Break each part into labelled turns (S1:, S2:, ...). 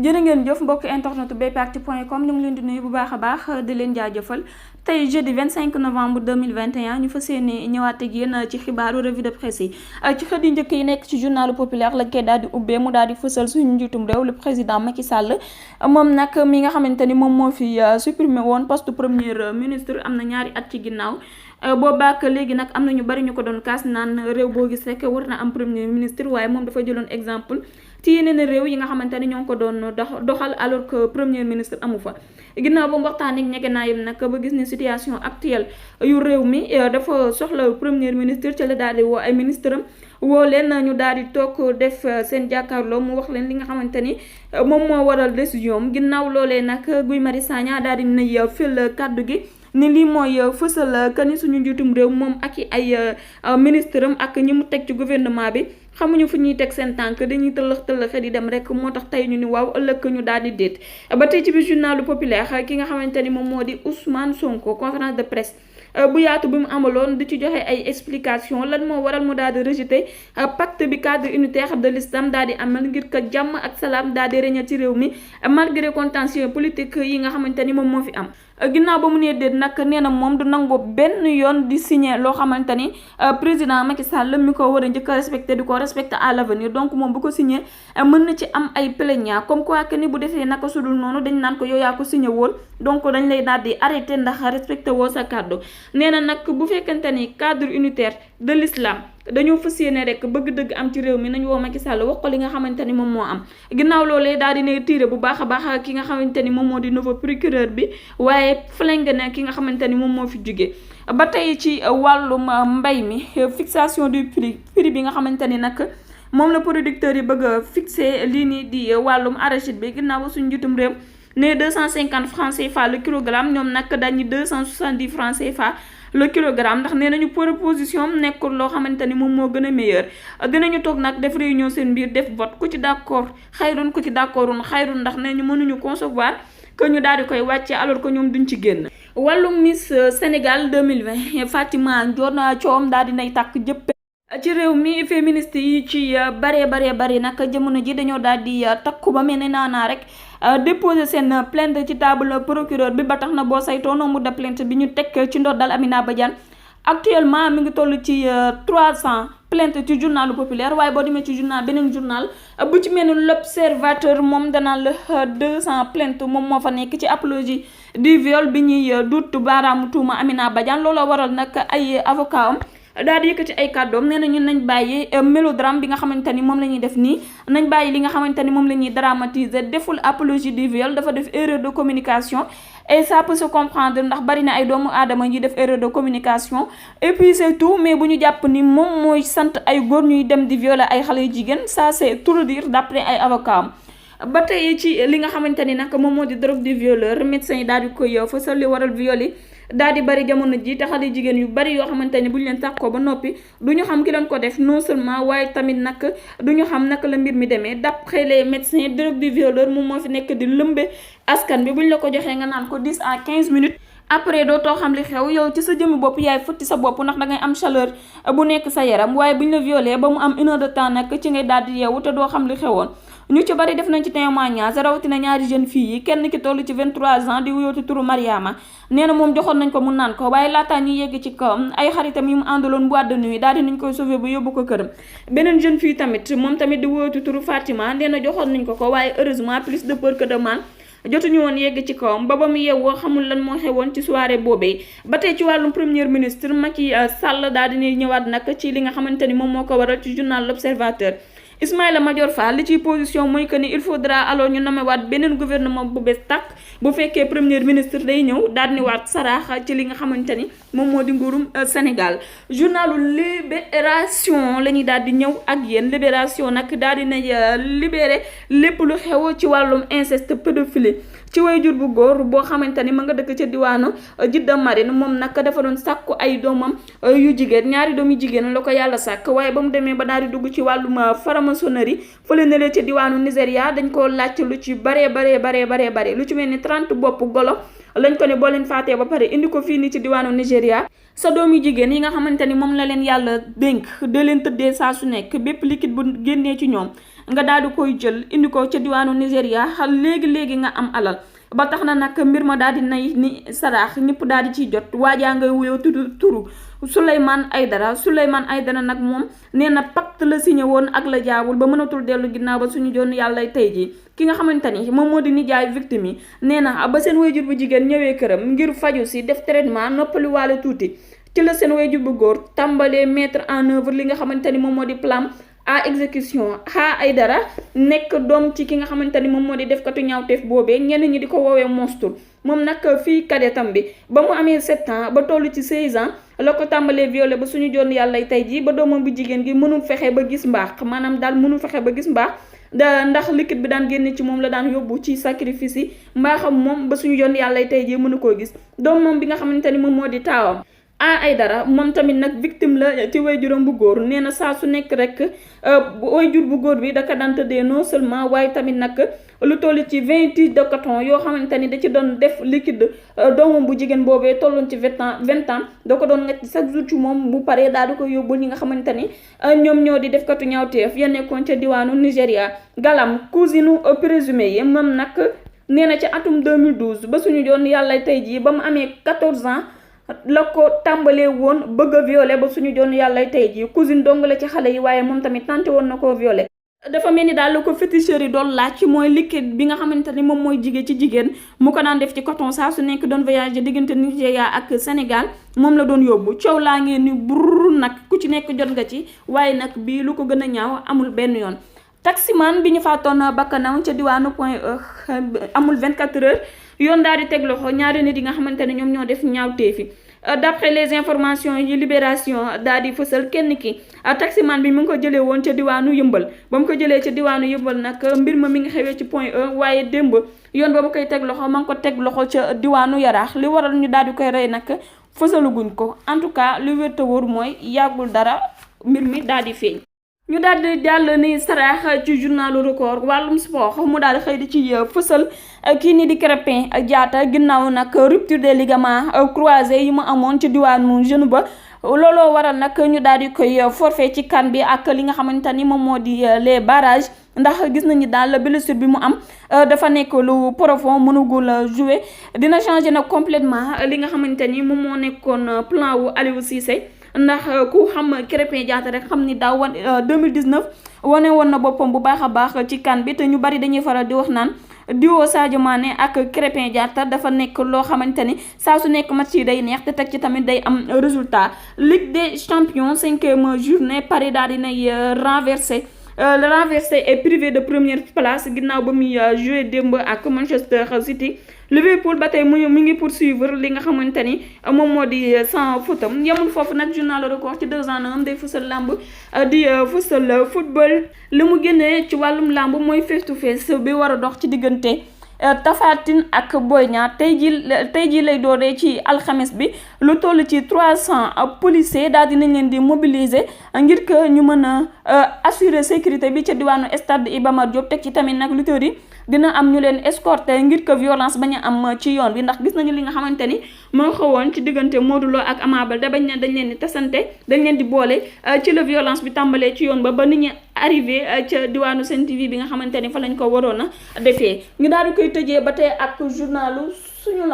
S1: jërë ngeen jëf mbokk internet bpactu.com ñu ngi leen di nuyu bu baax a baax di leen jaajëfal tey jeudi 25 novembre 2021 ñu fas yéene ñëwaat ak yéen ci xibaaru revue de presse yi ci xët yu njëkk yi nekk ci journal populaire lañ koy daal di ubbee mu daal di fësal suñu njiitum réew le président Macky Sall moom nag mi nga xamante ni moom moo fi supprimé woon poste premier ministre am na ñaari at ci ginnaaw boobaak léegi nag am na ñu bari ñu ko doon kaas naan réew boo gis rek war na am premier ministre waaye moom dafa jëloon exemple ci yeneen réew yi nga xamante ni ñoo ngi ko doon doxal alors que premier ministre amu fa ginnaaw ba mu waxtaan ak ñegenaayam nag ba gis ne situation actuelle yu réew mi dafa soxla premier ministre ca la daal di woo ay ministre am woo leen ñu daal di toog def seen jàkkaarloo mu wax leen li nga xamante ni moom moo waral décision am ginnaaw loolee nag Guy Marius Sagna daal di nay fël kàddu gi ni lii mooy fësal que ni suñu njiitum réew moom ak i ay ministre am ak ñi mu teg ci gouvernement bi xamuñu fu ñuy teg seen tànk dañuy tëllëxe di dem rek moo tax tey ñu ni waaw ëllëg ñu daal di déet ba tey ci biir journalu populaire ki nga xamante ni moom moo di Ousmane Sonko conférence de presse bu yaatu bi mu amaloon di ci joxe ay explication lan moo waral mu daal di rejeté pacte bi cadre unitaire de l'islam daal di amal ngir ko jàmm ak salaam daal di reña ci réew mi malgré contentieux politique yi nga xamante ni moom moo fi am ginnaaw ba mu nee déet nag nee na moom du nangoo benn yoon di signer loo xamante ni président Macky Sall mi ko war a njëkk a respecté di ko respecté à l'avenir donc moom bu ko signé mën na ci am ay plaignant comme quoi que ni bu defee naka sudul noonu dañ naan ko yow yaa ko signé woon donc dañ lay daal di arrêté ndax respecté woo sa kàddu nee na nag bu fekkente ni cadre unitaire de l'islam dañoo fas yéene rek bëgg-dëgg am ci réew mi nañu woo Macky Sall wax ko li nga xamante ni moom moo am ginnaaw loolee daal di ne tiré bu baax a baax ki nga xamante ni moom moo di nouveau procureur bi waaye flingue ne ki nga xamante ni moom moo fi jóge ba tey ci wàllum mbay mi fixation du prix bi nga xamante ni nag moom la producteurs yi bëgg a fixé lii nii di wàllum arachide bi ginnaaw ba suñu njiitum réew ne 250 francs CFA le kilogramme ñoom nag dañu 270 francs CFA le kilogramme ndax nee nañu proposition nekkul loo xamante ni moom moo gën a meilleur dinañu toog nag def réunion seen biir def vote ku ci d'accord xayrun ku ci d'accordun xayrun ndax nee ñu mënuñu concevoir que ñu daal di koy wàcce alors que ñoom duñ ci génn. wàllum Miss Sénégal 2020 Fatima Ndione coom daal di nay tàkk jëppe ci réew mi féministe yi ci bari nag jamono ji dañoo daal di takku ba mel ne naanaa rek déposer seen plainte ci table procureur bi ba tax na boo saytoo nombre de plainte bi ñu teg ci ndoddal Amina Badiane actuellement mi ngi toll ci 300 plainte ci journal populaire waaye boo demee ci journal beneen journal bu ci mel ni l'Observateur moom danaan la 200 plainte moom moo fa nekk ci apologie du viol bi ñuy duut baaraamu tuuma Amina Badiane looloo waral nag ay avocat am daal di yëkkati ay kàddoom nee na ñun nañ bàyyi mélodrame bi nga xamante ni moom la ñuy def nii nañ bàyyi li nga xamante ni moom la ñuy dramatiser deful apologie du viol dafa def erreur de communication et ça peut se comprendre ndax bari na ay doomu aadama yi def erreur de communication et puis c'est tout mais bu ñu jàpp ni moom mooy sant ay góor ñuy dem di violer ay xale yu jigéen ça c'est trop dire d'après ay avocats am ba tey ci li nga xamante ni nag moom moo di drogue du violeur médecin yi daal di koy fësal li waral viol yi daal di bari jamono ji te xale jigéen yu bari yoo xamante ni bu ñu leen tàkkoo ba noppi du ñu xam ki leen ko def non seulement waaye tamit nag du ñu xam naka la mbir mi demee d'après les médecins drogue du violeur moom moo fi nekk di lëmbe askan bi bu ñu la ko joxee nga naan ko 10 à 15 minutes après dootoo xam li xew yow ci sa jëmmi bopp yaay futti sa bopp ndax dangay am chaleur bu nekk sa yaram waaye bu ñu la violé ba mu am 1 heure de temps nag ci ngay daal di yeewu te doo xam li xewoon ñu ci bari def nañ ci témoignage rawatina ñaari jeune fille yi kenn ki toll ci 23 ans di wuyootu turu Mariama nee na moom joxoon nañ ko mun naan ko waaye laataa ñuy yegg ci kawam ay xaritam yi mu àndaloon boîte de nuit daal di nañ koy sauver bu yóbbu ko këram beneen jeune fille tamit moom tamit di wuyootu turu Fatima nee na joxoon nañ ko waaye heureusement plus de peur que de mal jotuñu woon yegg ci kawam ba mu yeewoo xamul lan moo xewoon ci soirée boobee ba tey ci wàllum premier ministre Macky Sall daal di ñëwaat nag ci li nga xamante ni moom moo ko waral ci journal l'Observateur Ismaïla Madior Fall li ciy position mooy que ni il faudra alors ñu namewaat beneen gouvernement bu bees tàkk bu fekkee premier ministre day ñëw daal ni waat saraax ci li nga xamante ni moom moo di nguurum Sénégal journalu Libération la ñuy daal di ñëw ak yéen Libération nag daal di nay libéré lépp lu xew ci wàllum inceste pédophilie ci waajur bu góor boo xamante ni ma nga dëkk ca diwaanu Jidda Marine moom nag dafa doon sàkku ay doomam yu jigéen ñaari doom yu jigéen la ko yàlla sàkk waaye ba mu demee ba daal di dugg ci wàllum franc-maçonnerie fële ne ca diwaanu Nigéria dañ koo laaj lu ci bare lu ci mel ni 30 bopp golo lañ ko ne boo leen faatee ba pare indi ko fii nii ci diwaanu Nigéria sa doom yu jigéen yi nga xamante ni moom la leen yàlla dénk de leen tëddee saa su nekk bépp liquide bu génnee ci ñoom nga daal di koy jël indi ko ca diwaanu Nigéria léegi nga am alal. ba tax na nag mbir ma daal di nay ni saraax ñëpp daal di ciy jot waajaa ngay wuyoo turu Souleymane Aidara nag moom nee na pacte la signé woon ak la jaawul ba mënatul dellu ginnaaw ba suñu joon yàlla tey jii ki nga xamante ni moom moo di nijaay victime yi nee na ba seen wayjur bu jigéen ñëwee këram ngir faju si def traitement noppali waale tuuti ci la seen wayjur bu góor tàmbalee mettre en œuvre li nga xamante ni moom moo di plan à exécution Aidara nekk doom ci ki nga xamante ni moom moo di defkatu ñaawteef boobee ñenn ñi di ko woowee monstre moom nag fii kadetam bi ba mu amee 7 ans ba toll ci 16 ans la ko tàmbalee violé ba suñu joon yàlla tey jii ba doomam bu jigéen gi mënul fexe ba gis mbaax maanaam daal mënul fexe ba gis mbaax ndax liquide bi daan génne ci moom la daan yóbbu ci sacrifice yi mbaaxam moom ba suñu joon yàlla tey jii mënu koo gis doomam bi nga xamante ni moom moo di taawam Aidara moom tamit nag victime la ci wayjuram bu góor nee na saa su nekk rek wayjur bu góor bi daka daan tëddee non seulement waaye tamit nag lu toll ci 20 tiges de coton yoo xamante ni da ci doon def liquide doomam bu jigéen boobee tolloon ci 20 ans da ko doon ngecc chaque jour ci moom bu paree daal di ko yóbbul ñi nga xamante ni ñoom ñoo di def katu ñaawteef ya nekkoon ca diwaanu Nigéria. Galam cousine présumé yi moom nag nee na ci atum 2012 ba suñu joon yàlla tey jii ba mu amee 14 ans la ko tàmbalee woon bëgg a violé ba suñu joon yàlla tey jii cousine dong la ci xale yi waaye moom tamit tenté woon na koo violé. dafa mel ni daal la ko féticheur yi doon laaj mooy liquide bi nga xamante ni moom mooy jigéen ci jigéen mu ko daan def ci coton saa su nekk doon voyagé diggante Nigéria ak Sénégal moom la doon yóbbu coow laa ngeen ni brrr nag ku ci nekk jot nga ci waaye nag bii lu ko gën a ñaaw amul benn yoon. taximan bi ñu faatoon bakkanam ca diwaanu Point E amul 24 heures yoon daal di teg loxo ñaari nit yi nga xamante ne ñoom ñoo def ñaawteefi d'après les informations yi Libération daal di fësal kenn ki taximan bi mu ngi ko jëlee woon ca diwaanu Yëmbal ba mu ko jëlee ca diwaanu Yëmbal nag mbir ma mi ngi xewee ci Point E waaye démb yoon ba mu koy teg loxo ma ngi ko teg loxo ca diwaanu Yaraax li waral ñu daal di koy rey nag fësaluguñ ko en tout cas li wér te wóor mooy yàggul dara mbir mi daal di feeñ. ñu daal di jàll ni saraax ci journalu Record wàllum sport mu daal di xëy di ci fësal kii nii di Krépin Diatta ginnaaw nag rupture des ligaments croisés yi mu amoon ci diwaanu genou ba looloo waral nag ñu daal di koy forfait ci CAN bi ak li nga xamante ni moom moo di les barrages ndax gis nañu daal blessure bi mu am dafa nekk lu profond mënugul jouer dina changer nag complètement li nga xamante ni moom moo nekkoon plan wu Aliou Cissé. ndax ku xam Krépin Diatta rek xam ni daaw 2019 wane woon na boppam bu baax a baax ci CAN bi te ñu bari dañuy faral di wax naan duo Sadio Mané ak Krépin Diatta dafa nekk loo xamante ni saa su nekk match yi day neex te teg ci tamit day am résultat. Ligue des champions 5e journée Paris daal dinay renversé est privé de première place ginnaaw ba muy joué démb ak Manchester City. Liverpool ba tey mu ngi poursuivre li nga xamante ni moom moo di sans fautam yemul foofu nag journal Record ci 2 ans am day fësal làmb di fësal football li mu génnee ci wàllum làmb mooy face to face bi war a dox ci diggante Tapha Tine ak Boy Niang tey jii lay dooree ci alxames bi lu toll ci 300 policiers daal dinañ leen di mobiliser ngir que ñu mën a assurer sécurité bi ca diwaanu stade Iba Mar Diop teg ci tamit nag lutteurs yi dina am ñu leen escorter ngir que violence bañ a am ci yoon bi ndax gis nañu li nga xamante ni moo xewoon ci diggante Modou Lo ak Ama Baldé dañ leen di tasante dañ leen di boole ci la violence bi tàmbalee ci yoon ba nit ñi arrivé ca diwaanu Sen TV bi nga xamante ni fa lañ ko waroon a defee ñu daal di koy tëjee ba tey ak journalu suñu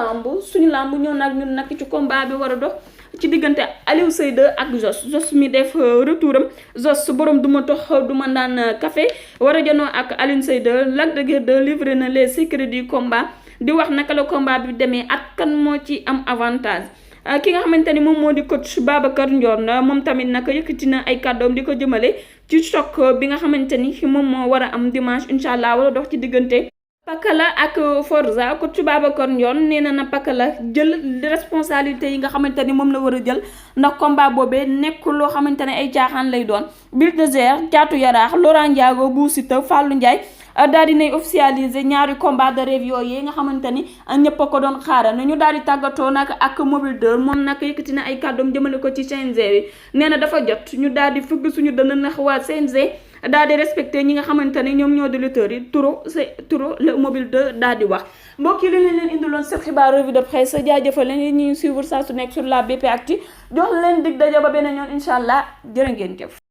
S1: lamb ñëw nag ñun nag ci combat bi war a dox ci diggante Aliou Seye 2 ak Jos mi def retouram Jos borom duma tox duma naan café war a janoo ak Aliou Seye 2 Lac de Guiers 2 livré na les secrets du combat di wax naka la combat bi demee ak kan moo ci am avantage. ki nga xamante ni moom moo di coach Babacar Ndione moom tamit naka yëkkati na ay kàddoom di ko jëmale ci choc bi nga xamante ni moom moo war a am dimanche incha allah wala dox ci diggante Pakala ak Forza coach Babacar Ndione nee na Pakala jël responsabilité yi nga xamante ni moom la war a jël ndax combat boobee nekk loo xamante ne ay caaxaan lay doon. Bulldozer Caatu Yaraax Laurent Ndiago Bou Siteu Fallou Ndiaye daal dinay officialiser ñaari combat de rêve yooyu nga xamante ni ñëpp a ko doon xaaral ñu daal di tàggatoo nag ak mobile 2 moom nag yëkkati na ay kàddoom jëmale ko ci CNG bi nee na dafa jot ñu daal di fëgg suñu dënn nax waa CNG daal di respecté ñi nga xamante ne ñoom ñoo di lutteurs yi trop le mobile 2 daal di wax. mbokk yi li leen indiloon cette xibaar revue de presse jaajëfal leen ñuy suivre saa su nekk sur la BP Actu jox leen dig daje ba beneen yoon incha allah jërë ngeen jëf.